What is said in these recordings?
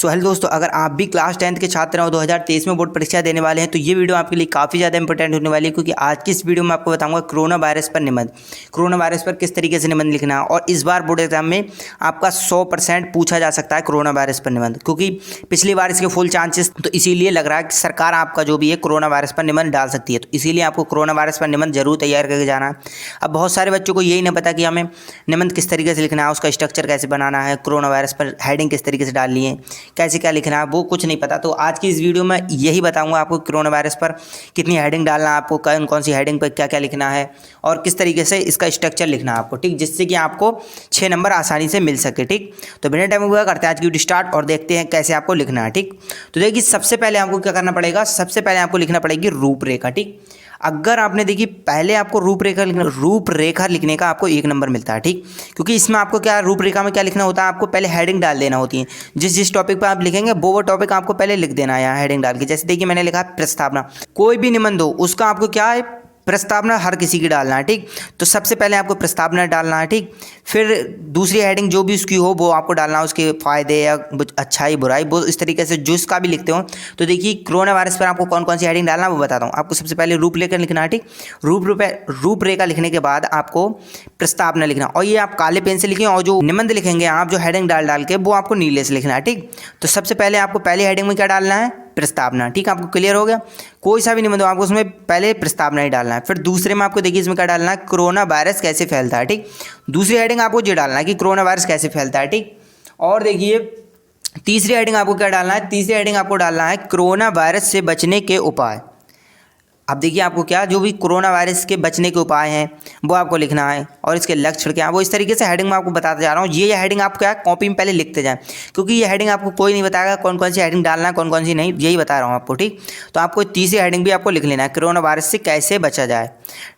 So hello दोस्तों, अगर आप भी क्लास 10th के छात्र हैं और 2023 में बोर्ड परीक्षा देने वाले हैं तो ये वीडियो आपके लिए काफ़ी ज़्यादा इंपॉर्टेंट होने वाली है, क्योंकि आज की इस वीडियो में आपको बताऊंगा कोरोना वायरस पर निबंध, कोरोना वायरस पर किस तरीके से निबंध लिखना है। और इस बार बोर्ड एग्जाम में आपका 100% पूछा जा सकता है कोरोना वायरस पर निबंध, क्योंकि पिछली बार इसके फुल चांसेस, तो इसीलिए लग रहा है कि सरकार आपका जो भी है कोरोना वायरस पर निबंध डाल सकती है। तो इसीलिए आपको कोरोना वायरस पर निबंध जरूर तैयार करके जाना है। अब बहुत सारे बच्चों को यही नहीं पता कि हमें निबंध किस तरीके से लिखना है, उसका स्ट्रक्चर कैसे बनाना है, कोरोना वायरस पर हेडिंग किस तरीके से डालनी है, कैसे क्या लिखना है, वो कुछ नहीं पता। तो आज की इस वीडियो में यही बताऊंगा आपको कोरोना वायरस पर कितनी हेडिंग डालना है, आपको कौन कौन सी हेडिंग पर क्या क्या लिखना है और किस तरीके से इसका स्ट्रक्चर लिखना है आपको, ठीक, जिससे कि आपको 6 नंबर आसानी से मिल सके। ठीक, तो बिना टाइम हुआ करते हैं आज की वीडियो स्टार्ट और देखते हैं कैसे आपको लिखना है। ठीक, तो देखिए सबसे पहले आपको क्या करना पड़ेगा, सबसे पहले आपको लिखना पड़ेगी रूपरेखा। ठीक, अगर आपने देखी पहले आपको रूपरेखा लिखने का आपको 1 नंबर मिलता है। ठीक, क्योंकि इसमें आपको क्या रूपरेखा में क्या लिखना होता है, आपको पहले हेडिंग डाल देना होती है। जिस टॉपिक पर आप लिखेंगे वो टॉपिक आपको पहले लिख देना है यहाँ हेडिंग डाल के। जैसे देखिए मैंने लिखा प्रस्तावना, कोई भी निबंध हो उसका आपको क्या है, प्रस्तावना हर किसी की डालना है। ठीक, तो सबसे पहले आपको प्रस्तावना डालना है। ठीक, फिर दूसरी हेडिंग जो भी उसकी हो वो आपको डालना है, उसके फ़ायदे या अच्छाई बुराई, वो इस तरीके से जो इसका भी लिखते हो। तो देखिए कोरोना वायरस पर आपको कौन कौन सी हेडिंग डालना है वो बताता हूँ आपको। सबसे पहले रूपरेखा लिखना है। ठीक, रूपरेखा लिखने के बाद आपको प्रस्तावना लिखना, और ये आप काले पेन से लिखें, और जो निबंध लिखेंगे आप जो हेडिंग डाल के वो आपको नीले से लिखना है। ठीक, तो सबसे पहले आपको पहली हेडिंग में क्या डालना है, प्रस्तावना। ठीक, आपको क्लियर हो गया। कोई सा भी निबंध हो आपको उसमें पहले प्रस्तावना ही डालना है। फिर दूसरे में आपको देखिए इसमें क्या डालना है, कोरोना वायरस कैसे फैलता है। ठीक, दूसरी हेडिंग आपको ये डालना है कि कोरोना वायरस कैसे फैलता है। ठीक, और देखिए तीसरी हेडिंग आपको क्या डालना है, तीसरी हेडिंग आपको डालना है कोरोना वायरस से बचने के उपाय। अब देखिए आपको क्या जो भी कोरोना वायरस के बचने के उपाय हैं वो आपको लिखना है, और इसके लक्षण क्या है वो इस तरीके से हेडिंग में आपको बताते जा रहा हूँ। ये हेडिंग आप क्या कॉपी में पहले लिखते जाएं, क्योंकि ये हेडिंग आपको कोई नहीं बताएगा कौन कौन सी हेडिंग डालना है कौन कौन सी नहीं, यही बता रहा हूँ आपको। ठीक, तो आपको तीसरी हेडिंग भी आपको लिख लेना है, कोरोना वायरस से कैसे बचा जाए।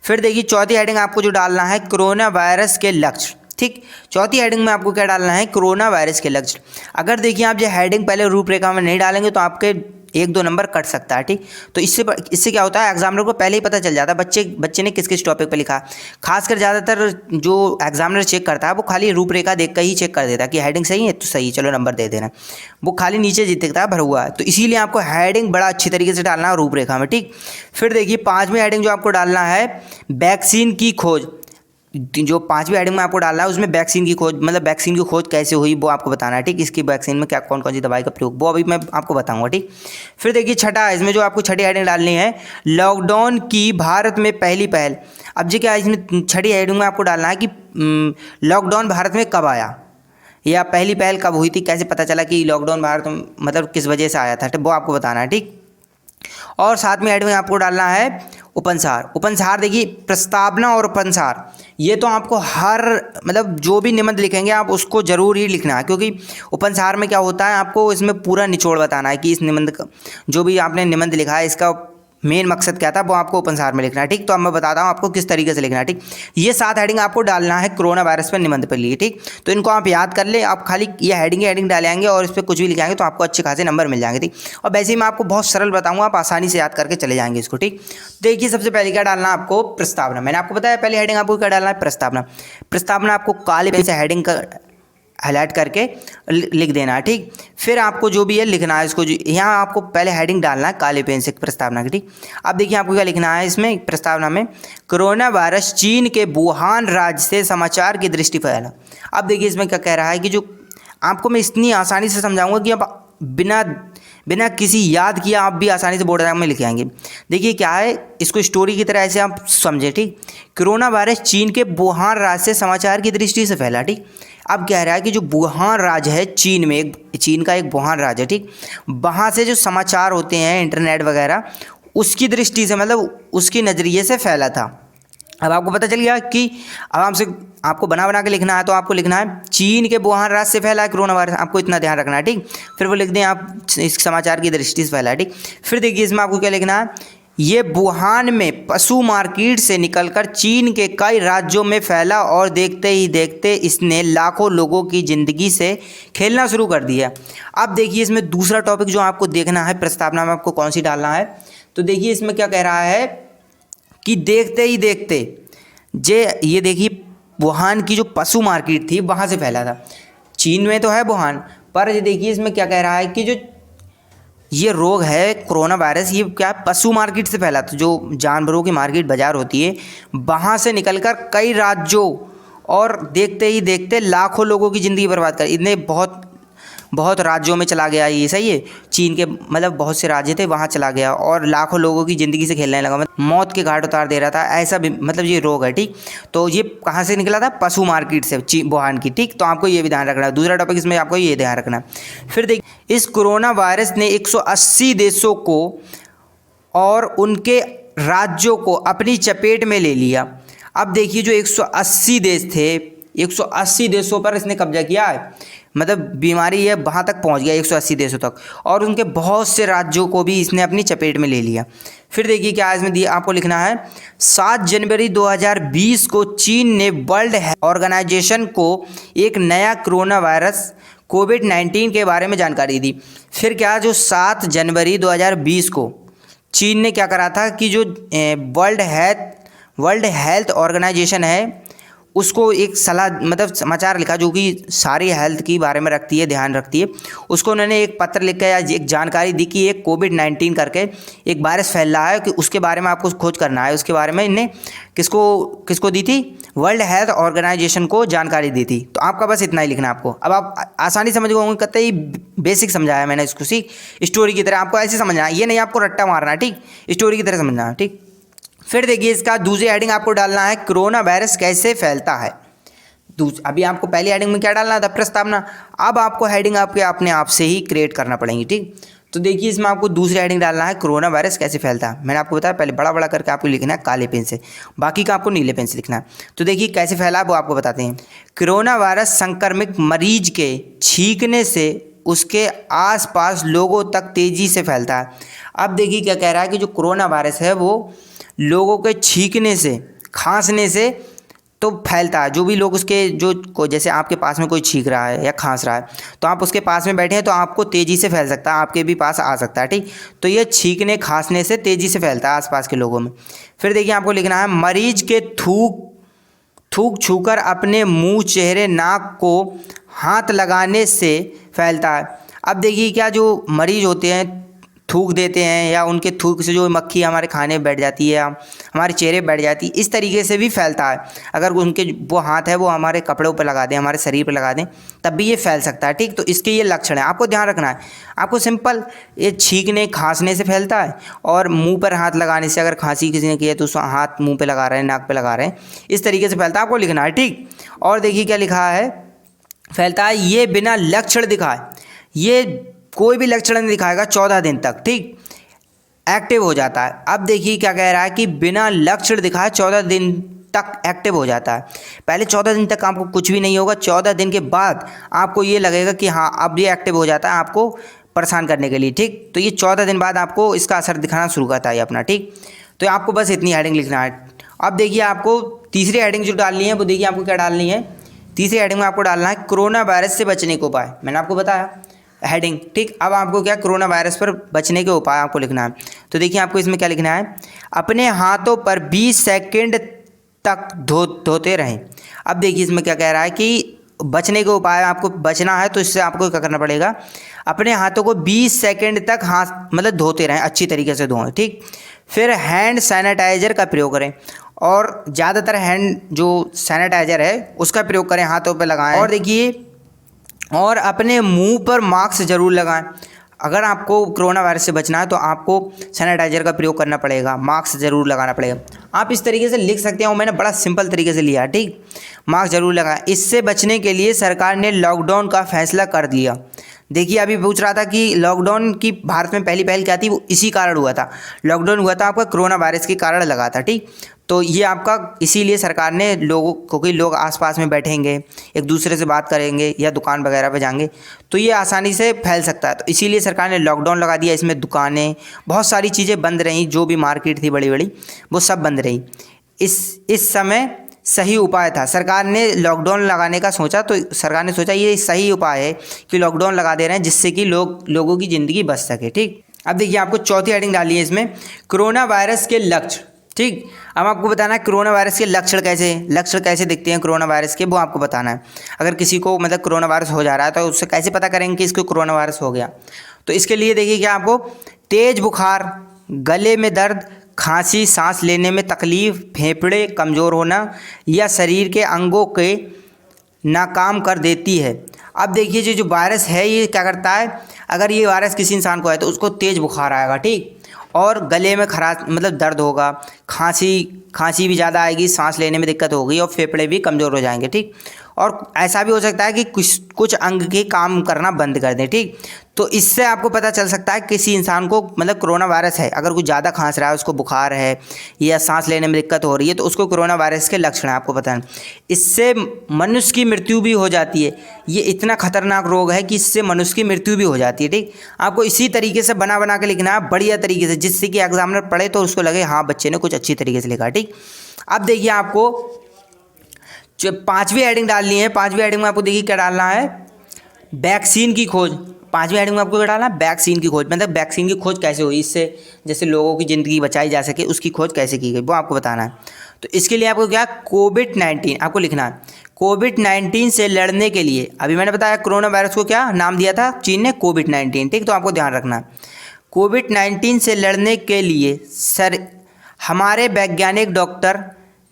फिर देखिए चौथी हेडिंग आपको जो डालना है, कोरोना वायरस के लक्षण। ठीक, चौथी हेडिंग में आपको क्या डालना है, कोरोना वायरस के लक्षण। अगर देखिए आप ये हेडिंग पहले रूपरेखा में नहीं डालेंगे तो आपके 1-2 नंबर कट सकता है। ठीक, तो इससे क्या होता है, एग्जामिनर को पहले ही पता चल जाता है बच्चे ने किस किस टॉपिक पे लिखा। खासकर ज़्यादातर जो एग्जामिनर चेक करता है वो खाली रूपरेखा देख कर ही चेक कर देता है कि हेडिंग सही है तो सही, चलो नंबर दे देना। वो खाली नीचे देखता है भरा हुआ है, तो इसीलिए आपको हेडिंग बड़ा अच्छी तरीके से डालना है रूपरेखा में। ठीक, फिर देखिए 5वीं हेडिंग जो आपको डालना है, वैक्सीन की खोज। जो 5वीं हेडिंग में आपको डालना है उसमें वैक्सीन की खोज, मतलब वैक्सीन की खोज कैसे हुई वो आपको बताना है। ठीक, इसकी वैक्सीन में क्या कौन कौन सी दवाई का प्रयोग, वो अभी मैं आपको बताऊंगा। ठीक, फिर देखिए छठा, इसमें जो आपको छठी हेडिंग डालनी है, लॉकडाउन की भारत में पहली पहल। अब जी क्या है, इसमें छठी हेडिंग में आपको डालना है कि लॉकडाउन भारत में कब आया या पहली पहल कब हुई थी, कैसे पता चला कि लॉकडाउन भारत में मतलब किस वजह से आया था, वो आपको बताना है। ठीक, और 7वीं हेडिंग में आपको डालना है उपन्यास। उपन्यास देखिए प्रस्तावना और उपन्यास, ये तो आपको हर मतलब जो भी निबंध लिखेंगे आप उसको जरूर ही लिखना है, क्योंकि उपन्यास में क्या होता है आपको इसमें पूरा निचोड़ बताना है कि इस निबंध का जो भी आपने निबंध लिखा है इसका मेन मकसद क्या था वो आपको उपन्यास में लिखना है। ठीक, तो अब मैं बताता हूँ आपको किस तरीके से लिखना है। ठीक, ये 7 हेडिंग आपको डालना है कोरोना वायरस पर निबंध पर लिए। ठीक, तो इनको आप याद कर ले, आप खाली ये हेडिंग डालेंगे और इस पर कुछ भी लिखाएंगे तो आपको अच्छे खासे नंबर मिल जाएंगे। ठीक, और वैसे ही मैं आपको बहुत सरल बताऊँगा, आप आसानी से याद करके चले जाएंगे इसको। ठीक, देखिए सबसे पहले क्या डालना है आपको, प्रस्तावना। मैंने आपको बताया पहली हेडिंग आपको क्या डालना है, प्रस्तावना। प्रस्तावना आपको काले पेन से हेडिंग का हाईलाइट करके लिख देना है। ठीक, फिर आपको जो भी है लिखना है इसको, यहाँ आपको पहले हेडिंग डालना है काले पेन से प्रस्तावना की। ठीक, अब देखिए आपको क्या लिखना है इसमें प्रस्तावना में, कोरोना वायरस चीन के वुहान राज्य से समाचार की दृष्टि फैला। अब देखिए इसमें क्या कह रहा है कि जो आपको मैं इतनी आसानी से समझाऊंगा कि अब बिना किसी याद किया आप भी आसानी से बोर्ड एग्जाम में लिख आएंगे। देखिए क्या है, इसको स्टोरी की तरह ऐसे आप समझे। ठीक, कोरोना वायरस चीन के वुहान राज्य से समाचार की दृष्टि से फैला। ठीक, अब कह रहा है कि जो वुहान राज्य है चीन में, चीन का एक वुहान राज्य है। ठीक, वहाँ से जो समाचार होते हैं इंटरनेट वगैरह उसकी दृष्टि से मतलब उसके नज़रिए से फैला था। अब आपको पता चल गया कि अब आपको बना के लिखना है, तो आपको लिखना है चीन के वुहान राज्य से फैला है कोरोना वायरस, आपको इतना ध्यान रखना है। ठीक, फिर वो लिख दें आप इस समाचार की दृष्टि से फैला है। ठीक, फिर देखिए इसमें आपको क्या लिखना है, ये वुहान में पशु मार्केट से निकलकर चीन के कई राज्यों में फैला और देखते ही देखते इसने लाखों लोगों की ज़िंदगी से खेलना शुरू कर दिया। अब देखिए इसमें दूसरा टॉपिक जो आपको देखना है प्रस्तावना में आपको कौन सी डालना है, तो देखिए इसमें क्या कह रहा है कि देखते ही देखते ये देखिए वुहान की जो पशु मार्केट थी वहाँ से फैला था। चीन में तो है वुहान, पर ये देखिए इसमें क्या कह रहा है कि जो ये रोग है कोरोना वायरस, ये क्या पशु मार्केट से फैला था, जो जानवरों की मार्केट बाजार होती है वहाँ से निकलकर कई राज्यों और देखते ही देखते लाखों लोगों की ज़िंदगी बर्बाद कर, इतने बहुत राज्यों में चला गया। ये सही है, चीन के मतलब बहुत से राज्य थे वहाँ चला गया और लाखों लोगों की ज़िंदगी से खेलने लगा, मतलब मौत के घाट उतार दे रहा था। ऐसा भी मतलब ये रोग है, ठीक। तो ये कहाँ से निकला था? पशु मार्केट से, वुहान की, ठीक। तो आपको ये भी ध्यान रखना है। दूसरा टॉपिक इसमें आपको ये ध्यान रखना है। फिर देखिए इस कोरोना वायरस ने 180 देशों को और उनके राज्यों को अपनी चपेट में ले लिया। अब देखिए जो 180 देश थे, 180 देशों पर इसने कब्जा किया है, मतलब बीमारी है वहाँ तक पहुँच गया 180 देशों तक, और उनके बहुत से राज्यों को भी इसने अपनी चपेट में ले लिया। फिर देखिए क्या इसमें दिया, आपको लिखना है 7 जनवरी 2020 को चीन ने वर्ल्ड हेल्थ ऑर्गेनाइजेशन को एक नया कोरोना वायरस कोविड-19 के बारे में जानकारी दी। फिर क्या, जो 7 जनवरी 2020 को चीन ने क्या करा था कि जो वर्ल्ड हेल्थ ऑर्गेनाइजेशन है उसको एक सलाह मतलब समाचार लिखा जो कि सारी हेल्थ की बारे में रखती है, ध्यान रखती है, उसको उन्होंने एक पत्र लिख के या एक जानकारी दी कि एक कोविड-19 करके एक वायरस फैल रहा है कि उसके बारे में आपको खोज करना है। उसके बारे में इन्हें किसको दी थी? वर्ल्ड हेल्थ ऑर्गेनाइजेशन को जानकारी दी थी। तो आपका बस इतना ही लिखना है आपको। अब आप आसानी समझ गए होंगे, कतई बेसिक समझाया मैंने इसको, सी स्टोरी की तरह आपको ऐसे समझना है, ये नहीं आपको रट्टा मारना है, ठीक, स्टोरी की तरह समझना है, ठीक। फिर देखिए इसका दूसरी हेडिंग आपको डालना है कोरोना वायरस कैसे फैलता है। अभी आपको पहली हेडिंग में क्या डालना था? प्रस्तावना। अब आपको हेडिंग आपके अपने आप से ही क्रिएट करना पड़ेंगी, ठीक। तो देखिए इसमें आपको दूसरी हेडिंग डालना है कोरोना वायरस कैसे फैलता है। मैंने आपको बताया पहले बड़ा बड़ा करके आपको लिखना है काले पेन से, बाकी का आपको नीले पेन से लिखना है। तो देखिए कैसे फैला वो आपको बताते हैं। कोरोना वायरस संक्रमित मरीज के छींकने से उसके आसपास लोगों तक तेज़ी से फैलता है। अब देखिए क्या कह रहा है कि जो कोरोना वायरस है वो लोगों के छींकने से, खांसने से तो फैलता है। जो भी लोग उसके जैसे आपके पास में कोई छींक रहा है या खांस रहा है तो आप उसके पास में बैठे हैं तो आपको तेज़ी से फैल सकता है, आपके भी पास आ सकता है, ठीक। तो ये छींकने खांसने से तेज़ी से फैलता है आसपास के लोगों में। फिर देखिए आपको लिखना है मरीज के थूक छूकर अपने मुंह, चेहरे, नाक को हाथ लगाने से फैलता है। अब देखिए क्या जो मरीज होते हैं थूक देते हैं या उनके थूक से जो मक्खी हमारे खाने बैठ जाती है, हमारे चेहरे बैठ जाती है, इस तरीके से भी फैलता है। अगर उनके वो हाथ है वो हमारे कपड़ों पर लगा दें, हमारे शरीर पर लगा दें, तब भी ये फैल सकता है, ठीक। तो इसके ये लक्षण है, आपको ध्यान रखना है। आपको सिंपल ये छींकने खांसने से फैलता है और मुंह पर हाथ लगाने से, अगर खांसी किसी ने की है तो उस हाथ मुँह पर लगा रहे हैं, नाक पर लगा रहे हैं, इस तरीके से फैलता है, आपको लिखना है, ठीक। और देखिए क्या लिखा है, फैलता है ये बिना लक्षण दिखाए, ये कोई भी लक्षण नहीं दिखाएगा 14 दिन तक, ठीक, एक्टिव हो जाता है। अब देखिए क्या कह रहा है कि बिना लक्षण दिखाए 14 दिन तक एक्टिव हो जाता है। पहले 14 दिन तक आपको कुछ भी नहीं होगा, 14 दिन के बाद आपको ये लगेगा कि हाँ अब ये एक्टिव हो जाता है आपको परेशान करने के लिए, ठीक। तो ये 14 दिन बाद आपको इसका असर दिखाना शुरू करता है अपना, ठीक। तो आपको बस इतनी हेडिंग लिखना है। अब देखिए आपको तीसरी हेडिंग जो डालनी है वो देखिए आपको क्या डालनी है। तीसरी हेडिंग में आपको डालना है कोरोना वायरस से बचने के उपाय। मैंने आपको बताया हेडिंग, ठीक। अब आपको क्या कोरोना वायरस पर बचने के उपाय आपको लिखना है। तो देखिए आपको इसमें क्या लिखना है, अपने हाथों पर 20 सेकंड तक धोते रहें। अब देखिए इसमें क्या कह रहा है कि बचने के उपाय, आपको बचना है तो इससे आपको क्या करना पड़ेगा, अपने हाथों को 20 सेकंड तक हाथ मतलब धोते रहें, अच्छी तरीके से धोएं, ठीक। फिर हैंड सैनिटाइज़र का प्रयोग करें और ज़्यादातर हैंड जो सैनिटाइज़र है उसका प्रयोग करें, हाथों पर लगाएं। और देखिए और अपने मुंह पर मास्क ज़रूर लगाएं। अगर आपको कोरोना वायरस से बचना है तो आपको सैनिटाइज़र का प्रयोग करना पड़ेगा, मास्क ज़रूर लगाना पड़ेगा। आप इस तरीके से लिख सकते हो, मैंने बड़ा सिंपल तरीके से लिया, ठीक। मास्क ज़रूर लगाएं। इससे बचने के लिए सरकार ने लॉकडाउन का फैसला कर दिया। देखिए अभी पूछ रहा था कि लॉकडाउन की भारत में पहली पहल क्या थी, वो इसी कारण हुआ था। लॉकडाउन हुआ था आपका कोरोना वायरस के कारण लगा था, ठीक। तो ये आपका इसीलिए सरकार ने लोगों, क्योंकि लोग आसपास में बैठेंगे, एक दूसरे से बात करेंगे या दुकान वगैरह पे जाएंगे तो ये आसानी से फैल सकता है, तो इसीलिए सरकार ने लॉकडाउन लगा दिया। इसमें दुकानें, बहुत सारी चीज़ें बंद रहीं, जो भी मार्केट थी बड़ी बड़ी वो सब बंद रही। इस समय सही उपाय था, सरकार ने लॉकडाउन लगाने का सोचा तो सरकार ने सोचा ये सही उपाय है कि लॉकडाउन लगा दे रहे हैं जिससे कि लोगों की ज़िंदगी बच सके, ठीक। अब देखिए आपको चौथी हेडिंग डाली है इसमें, कोरोना वायरस के लक्षण। ठीक। अब आपको बताना है कोरोना वायरस के लक्षण कैसे दिखते हैं कोरोना वायरस के, वो आपको बताना है। अगर किसी को मतलब कोरोना वायरस हो जा रहा है तो उससे कैसे पता करेंगे कि इसको कोरोना वायरस हो गया। तो इसके लिए देखिए क्या आपको तेज बुखार, गले में दर्द, खांसी, सांस लेने में तकलीफ, फेफड़े कमज़ोर होना या शरीर के अंगों के नाकाम कर देती है। अब देखिए जो वायरस है ये क्या करता है, अगर ये वायरस किसी इंसान को है तो उसको तेज़ बुखार आएगा, ठीक, और गले में खराश मतलब दर्द होगा, खांसी भी ज़्यादा आएगी, सांस लेने में दिक्कत होगी और फेफड़े भी कमज़ोर हो जाएंगे, ठीक। और ऐसा भी हो सकता है कि कुछ अंग के काम करना बंद कर दें, ठीक। तो इससे आपको पता चल सकता है किसी इंसान को मतलब कोरोना वायरस है। अगर कुछ ज़्यादा खांस रहा है, उसको बुखार है या सांस लेने में दिक्कत हो रही है तो उसको कोरोना वायरस के लक्षण है, आपको पता है। इससे मनुष्य की मृत्यु भी हो जाती है। ये इतना खतरनाक रोग है कि इससे मनुष्य की मृत्यु भी हो जाती है, ठीक। आपको इसी तरीके से बना के लिखना है, बढ़िया तरीके से, जिससे कि एग्जामिनर पढ़े तो उसको लगे हाँ बच्चे ने कुछ अच्छी तरीके से लिखा, ठीक। अब देखिए आपको जो 5वीं हेडिंग डालनी है, 5वीं हेडिंग में आपको देखिए क्या डालना है, वैक्सीन की खोज। 5वीं हेडिंग में आपको क्या डालना है, वैक्सीन की खोज, मतलब वैक्सीन की खोज कैसे हुई, इससे जैसे लोगों की ज़िंदगी बचाई जा सके उसकी खोज कैसे की गई वो आपको बताना है। तो इसके लिए आपको क्या कोविड-19 आपको लिखना है। कोविड-19 से लड़ने के लिए, अभी मैंने बताया कोरोना वायरस को क्या नाम दिया था चीन ने, कोविड-19, ठीक। तो आपको ध्यान रखना है कोविड-19 से लड़ने के लिए हमारे वैज्ञानिक डॉक्टर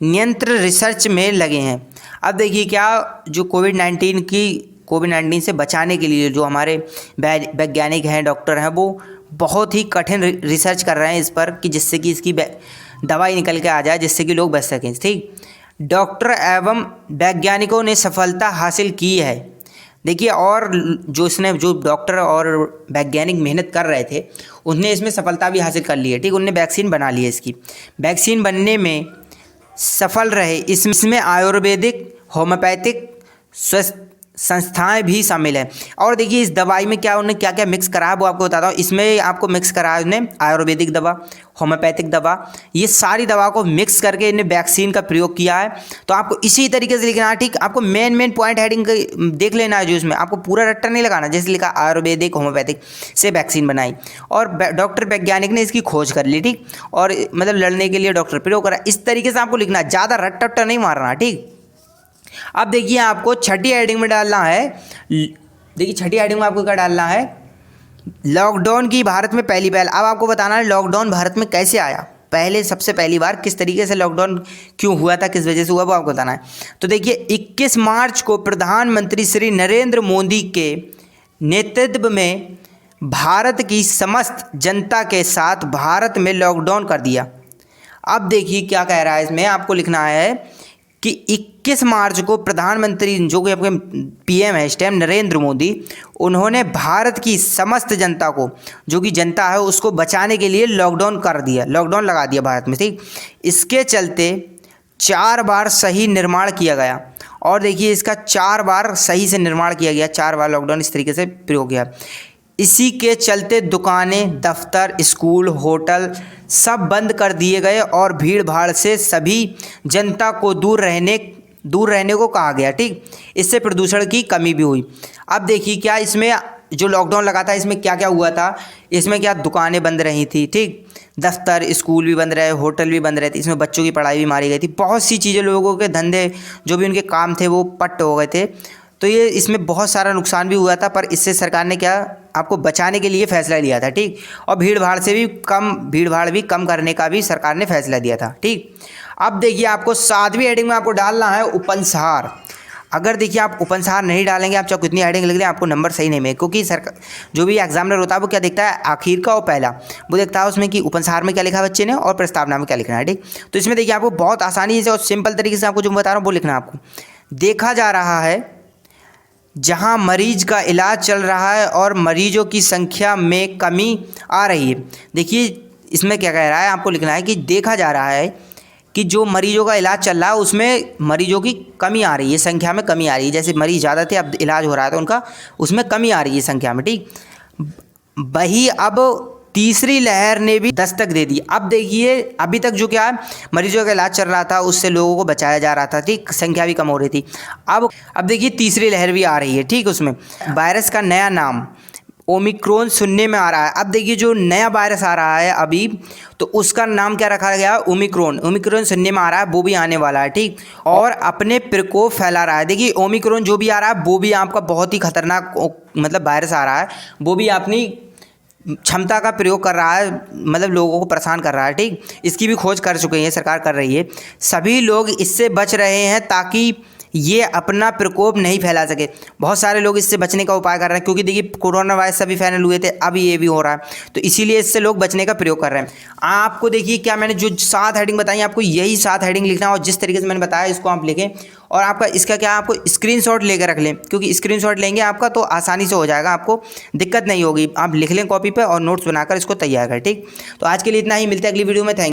नियंत्रण रिसर्च में लगे हैं। अब देखिए क्या जो कोविड-19 से बचाने के लिए जो हमारे वैज्ञानिक हैं, डॉक्टर हैं, वो बहुत ही कठिन रिसर्च कर रहे हैं इस पर कि जिससे कि इसकी दवाई निकल के आ जाए जिससे कि लोग बच सकें, ठीक। डॉक्टर एवं वैज्ञानिकों ने सफलता हासिल की है। देखिए और जो डॉक्टर और वैज्ञानिक मेहनत कर रहे थे उन्हें इसमें सफलता भी हासिल कर ली है, ठीक। उन्होंने वैक्सीन बना ली है। इसकी वैक्सीन बनने में सफल रहे। इसमें आयुर्वेदिक, होम्योपैथिक संस्थाएं भी शामिल हैं। और देखिए इस दवाई में क्या उन्होंने क्या क्या मिक्स करा है वो आपको बताता हूँ। इसमें आपको मिक्स करा है उन्हें आयुर्वेदिक दवा, होम्योपैथिक दवा, ये सारी दवा को मिक्स करके इन्हें वैक्सीन का प्रयोग किया है। तो आपको इसी तरीके से लिखना है, ठीक। आपको मेन पॉइंट हेडिंग देख लेना है जो इसमें, आपको पूरा रट्टा नहीं लगाना। जैसे लिखा आयुर्वेदिक, होम्योपैथिक से वैक्सीन बनाई और डॉक्टर वैज्ञानिक ने इसकी खोज कर ली, ठीक। और मतलब लड़ने के लिए डॉक्टर प्रयोग करा। इस तरीके से आपको लिखना है, ज़्यादा रट्टा नहीं मारना, ठीक। अब देखिए आपको छठी हेडिंग में डालना है, देखिए छठी हेडिंग में आपको क्या डालना है, लॉकडाउन की भारत में पहली पहल। अब आपको बताना है लॉकडाउन भारत में कैसे आया, सबसे पहली बार किस तरीके से लॉकडाउन क्यों हुआ था, किस वजह से हुआ, वो आपको बताना है। तो देखिए 21 मार्च को प्रधानमंत्री श्री नरेंद्र मोदी के नेतृत्व में भारत की समस्त जनता के साथ भारत में लॉकडाउन कर दिया। अब देखिए क्या कह रहा है इसमें, आपको लिखना है कि 21 मार्च को प्रधानमंत्री जो कि आपके पीएम है इस टाइम नरेंद्र मोदी, उन्होंने भारत की समस्त जनता को, जो कि जनता है उसको बचाने के लिए लॉकडाउन लगा दिया भारत में, ठीक। इसके चलते 4 बार सही निर्माण किया गया। और देखिए इसका 4 बार सही से निर्माण किया गया, 4 बार लॉकडाउन इस तरीके से प्रयोग किया। इसी के चलते दुकानें, दफ्तर, स्कूल, होटल सब बंद कर दिए गए और भीड़ भाड़ से सभी जनता को दूर रहने को कहा गया, ठीक। इससे प्रदूषण की कमी भी हुई। अब देखिए क्या इसमें जो लॉकडाउन लगा था इसमें क्या क्या हुआ था, इसमें क्या दुकानें बंद रही थी, ठीक, दफ्तर, स्कूल भी बंद रहे, होटल भी बंद रहे थे, इसमें बच्चों की पढ़ाई भी मारी गई थी, बहुत सी चीज़ें, लोगों के धंधे जो भी उनके काम थे वो पट्ट हो गए थे। तो ये इसमें बहुत सारा नुकसान भी हुआ था, पर इससे सरकार ने क्या आपको बचाने के लिए फैसला लिया था, ठीक। और भीड़ भाड़ भी कम करने का भी सरकार ने फैसला दिया था, ठीक। अब देखिए आपको 7वीं हेडिंग में आपको डालना है उपसंहार। अगर देखिए आप उपसंहार नहीं डालेंगे, आप चाहे कितनी हेडिंग लिख लें, आपको नंबर सही नहीं मिलेगा, क्योंकि सरकार जो भी एग्जामिनर होता है वो क्या देखता है, आखिर का और पहला वो देखता है उसमें कि उपसंहार में क्या लिखा बच्चे ने और प्रस्तावना में क्या लिखना है, ठीक। तो इसमें देखिए आपको बहुत आसानी से और सिंपल तरीके से आपको जो बता रहा हूँ वो लिखना है आपको। देखा जा रहा है जहां मरीज का इलाज चल रहा है और मरीजों की संख्या में कमी आ रही है। देखिए इसमें क्या कह रहा है, आपको लिखना है कि देखा जा रहा है कि जो मरीजों का इलाज चल रहा है उसमें मरीजों की कमी आ रही है, संख्या में कमी आ रही है। जैसे मरीज ज़्यादा थे, अब इलाज हो रहा है तो उनका उसमें कमी आ रही है संख्या में, ठीक। वही अब तीसरी लहर ने भी दस्तक दे दी। अब देखिए अभी तक जो क्या है, मरीजों का इलाज चल रहा था, उससे लोगों को बचाया जा रहा था, ठीक, संख्या भी कम हो रही थी। अब देखिए तीसरी लहर भी आ रही है, ठीक। उसमें वायरस का नया नाम ओमिक्रॉन सुनने में आ रहा है। अब देखिए जो नया वायरस आ रहा है अभी, तो उसका नाम क्या रखा गया? ओमिक्रॉन। ओमिक्रॉन सुनने में आ रहा है, वो भी आने वाला है, ठीक, और अपने प्रकोप फैला रहा है। देखिए ओमिक्रॉन जो भी आ रहा है वो भी आपका बहुत ही खतरनाक मतलब वायरस आ रहा है, वो भी अपनी क्षमता का प्रयोग कर रहा है, मतलब लोगों को परेशान कर रहा है, ठीक। इसकी भी खोज कर चुके हैं, सरकार कर रही है। सभी लोग इससे बच रहे हैं ताकि ये अपना प्रकोप नहीं फैला सके। बहुत सारे लोग इससे बचने का उपाय कर रहे हैं, क्योंकि देखिए कोरोना वायरस सभी फैल हुए थे, अब ये भी हो रहा है, तो इसीलिए इससे लोग बचने का प्रयोग कर रहे हैं। आपको देखिए क्या मैंने जो 7 हेडिंग बताई, आपको यही 7 हेडिंग लिखना है और जिस तरीके से मैंने बताया इसको आप लिखें। और आपका इसका क्या, आपको स्क्रीनशॉट लेकर रख लें, क्योंकि स्क्रीनशॉट लेंगे आपका तो आसानी से हो जाएगा, आपको दिक्कत नहीं होगी। आप लिख लें कॉपी पे और नोट्स बनाकर इसको तैयार करें, ठीक। तो आज के लिए इतना ही, मिलते हैं अगली वीडियो में। थैंक